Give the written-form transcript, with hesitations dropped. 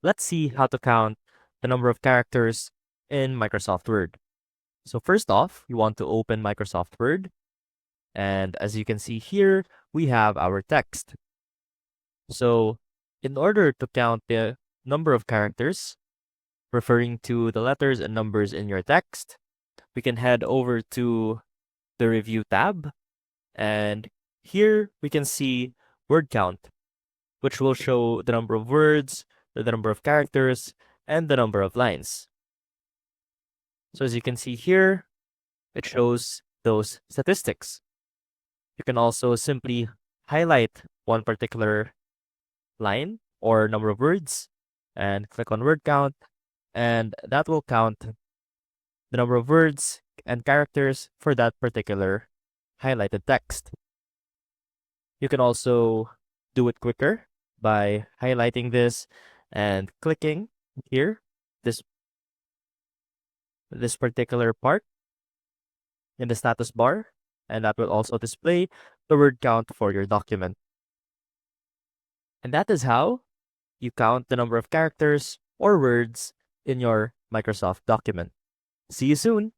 let's see how to count the number of characters in Microsoft Word. So first off, you want to open Microsoft Word. And as you can see here, we have our text. So in order to count the number of characters, referring to the letters and numbers in your text, we can head over to the Review tab. And here we can see word count, which will show the number of words, the number of characters, and the number of lines. So as you can see here, it shows those statistics. You can also simply highlight one particular line or number of words and click on word count, and that will count the number of words and characters for that particular highlighted text. You can also do it quicker by highlighting this and clicking here, this particular part in the status bar, and that will also display the word count for your document. And that is how you count the number of characters or words in your Microsoft document. See you soon!